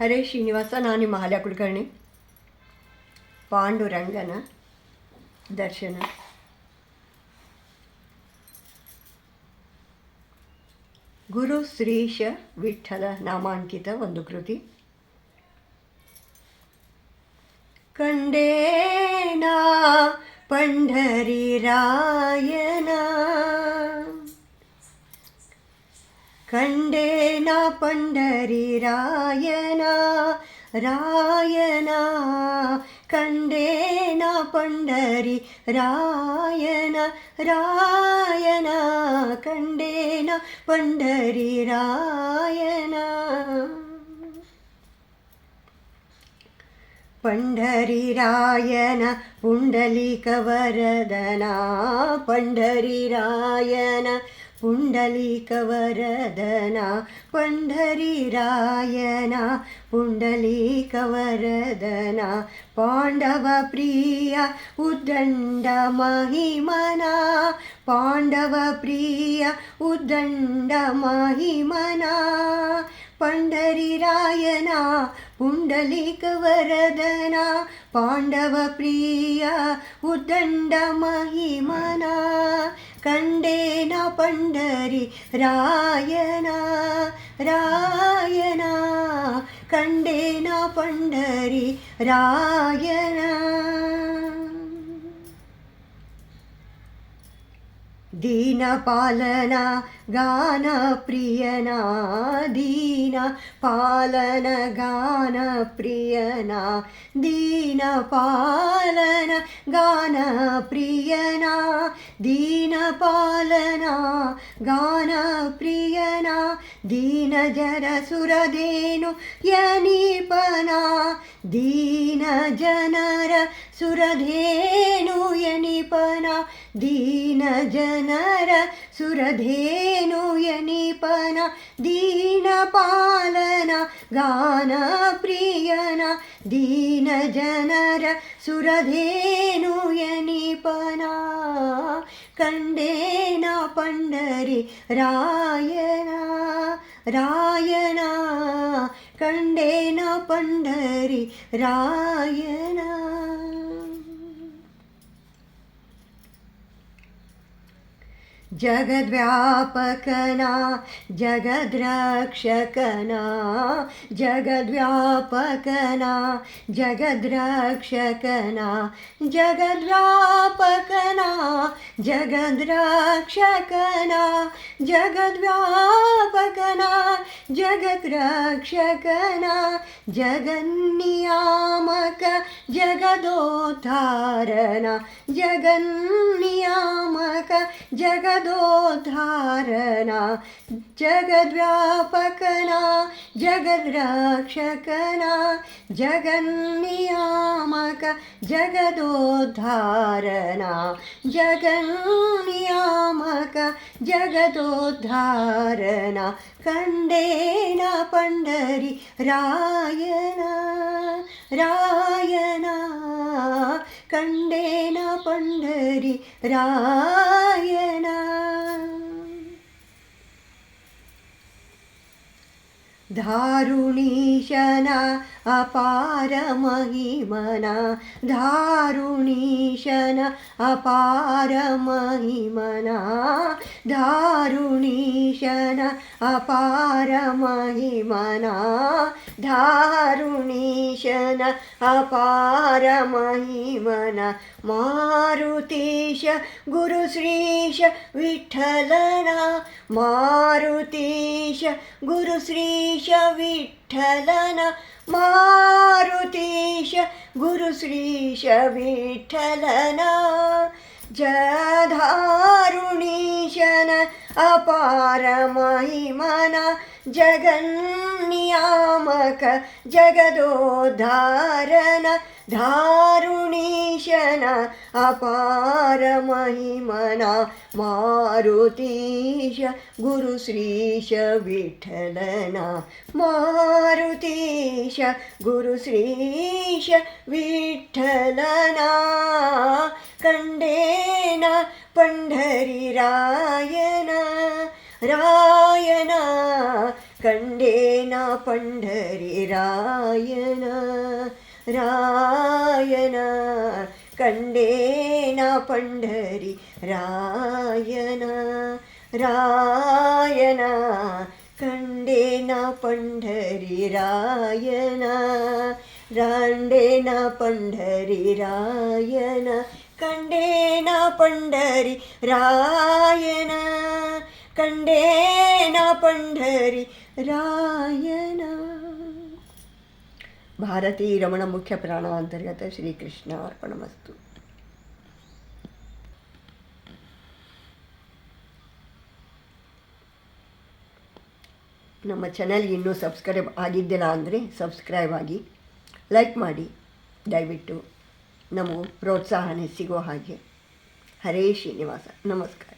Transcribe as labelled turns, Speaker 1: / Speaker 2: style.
Speaker 1: ಹರೇ ಶ್ರೀನಿವಾಸ. ನಾನು ನಿಮ್ಮ ಹಾಲ್ಯ ಕುಲಕರ್ಣಿ. ಪಾಂಡುರಂಗನ ದರ್ಶನ. ಗುರು ಶ್ರೀಶ ವಿಠ್ಠಲ ನಾಮಾಂಕಿತ ಒಂದು ಕೃತಿ. ಕಂಡೇನಾ ಪಂಢರಿ ರಾಯನ, ಕಂಡೇನಾ ಪಂಢರಿ ರಾಯನ, ರಾಯನ ಕಂಡೇನಾ ಪಂಢರಿ ರಾಯನ, ರಾಯನ ಕಂಡೇನಾ ಪಂಢರಿ ರಾಯನ. ಪಂಢರಿ ರಾಯನ ಪುಂಡಲೀಕ ವರದನ, ಪಂಢರಿ ರಾಯನ ಪುಂಡಲೀಕ ವರದನ, ಪಂಢರಿ ರಾಯನ ಪುಂಡಲೀಕ ವರದನ. ಪಾಂಡವ ಪ್ರಿಯ ಉದ್ದಂಡ ಮಹಿಮನ, ಪಾಂಡವ ಪ್ರಿಯ ಉದ್ದಂಡ ಮಹಿಮನ. ಪಂಢರಿ ರಾಯನ ಪುಂಡಲೀಕ ವರದನ, ಪಾಂಡವ ಪ್ರಿಯ ಉದ್ದಂಡ ಮಹಿಮನ. ಕಂಡೇನ ಪಂಢರಿ ರಾಯನ, ರಾಯನ ಕಂಡೇನ ಪಂಢರಿ ರಾಯನ. ದೀನಪಾಲನ ಗಾನ ಪ್ರಿಯನ, ದೀನ ಪಾಲನ ಗಾನ ಪ್ರಿಯನ, ದೀನಪಾಲನ ಗಾನ ಪ್ರಿಯನ, ದೀನಪಾಲನ ಗಾನ ಪ್ರಿಯನ. ದೀನ ಜರ ಸುರಧೇನು ಯನೀಪನ, ದೀನ ಜನರ ಸುರಧೇನು ಯನೀಪನ, ದೀನ ಜನರ ಸುರಧೇನು ಯನೀಪನ. ದೀನ ಪಾಲನ ಗಾನ ಪ್ರಿಯನ, ದೀನ ಜನರ ಸುರಧೇನು ಯನೀಪನ. ಕಂಡೇನ ಪಂಢರಿ ರಾಯನ, ರಾಯನ ಕಂಡೇನ ಪಂಢರಿ ರಾಯನ. ಜಗದ್ವ್ಯಾಪಕನ ಜಗದ್ರಕ್ಷಕನ, ಜಗದ್ವ್ಯಾಪಕನ ಜಗದ್ರಕ್ಷಕನ, ಜಗದ್ವ್ಯಾಪಕನ ಜಗದ್ರಕ್ಷಕನ, ಜಗದ್ವ್ಯಾಪಕನ ಜಗದ್ರಕ್ಷಕನ. ಜಗನ್ನಿಯಾಮಕ ಜಗದೋದ್ಧಾರನ, ಜಗನ್ನಿಯಾಮಕ ಜಗದೋದ್ಧಾರನ. ಜಗದ್ವ್ಯಾಪಕನ ಜಗದ್ರಕ್ಷಕನ, ಜಗನ್ನಿಯಾಮಕ ಜಗದೋದ್ಧಾರನ, ಜಗನ್ನಿಯಾಮಕ ಜಗದೋದ್ಧಾರನ. ಕಂಡೇನ ಪಂಢರಿ ರಾಯನ, ರಾಯನ ಕಂಡೇನ ಪಂಢರಿ ರಾಯನ. ಧಾರುಣೀಶನ ಅಪಾರ ಮಹಿಮನ, ಧಾರುಣೀಶನ ಅಪಾರ ಮಹಿಮನ, ಧಾರುಣೀಶನ ಅಪಾರ ಮಹಿಮನ, ಧಾರುಣೀಶನ ಅಪಾರ ಮಹಿಮನ. ಮಾರುತೀಶ ಗುರು ಶ್ರೀಶ ವಿಠ್ಠಲನ, ಮಾರುತೀಶ ಗುರು ಶ್ರೀಶ ವಿಠ್ಠಲನ, ಮಾರುತೀಶ ಗುರು ಶ್ರೀಶ ವಿಠ್ಠಲನ. ಜಧಾರುಣೀಶನ ಅಪಾರ ಮಹಿಮನ, ಜಗನ್ನಿಯಾಮಕ ಜಗದೋದ್ಧಾರನ. ಧಾರುಣೀಶನ ಅಪಾರ ಮಹಿಮನ, ಮಾರುತೀಶ ಗುರು ಶ್ರೀಶ ವಿಠ್ಠಲನ, ಮಾರುತೀಶ ಗುರು ಶ್ರೀಶ ವಿಠ್ಠಲನ. ಕಂಡೇನ ಪಂಢರಿ ರಾಯನ, ರಾಯನ ಕಂಡೇನ ಪಂಢರಿ ರಾಯನ ರಾಯನ ಕಂಡೇನ ಪಂಢರಿ ರಾಯನ ರಾಯನ ಕಂಡೇನ ಪಂಢರಿ ರಾಯನ ರಾಂಡೇನ ಪಂಢರಿ ರಾಯನ ಕಂಡೇನ ಪಂಢರಿ ರಾಯನ ಕಂಡೇನ ಪಂಢರಿ ರಾಯನ. ಭಾರತೀ ರಮಣ ಮುಖ್ಯ ಪ್ರಾಣ ಅಂತರ್ಗತ ಶ್ರೀಕೃಷ್ಣ ಅರ್ಪಣಮಸ್ತು. ನಮ್ಮ ಚಾನಲ್ಗೆ ಇನ್ನೂ ಸಬ್ಸ್ಕ್ರೈಬ್ ಆಗಿದ್ದಿಲ್ಲ ಅಂದರೆ ಸಬ್ಸ್ಕ್ರೈಬ್ ಆಗಿ, ಲೈಕ್ ಮಾಡಿ ದಯವಿಟ್ಟು. ನಮಗೂ ಪ್ರೋತ್ಸಾಹನೆ ಸಿಗೋ ಹಾಗೆ. ಹರೇ ಶ್ರೀನಿವಾಸ. ನಮಸ್ಕಾರ.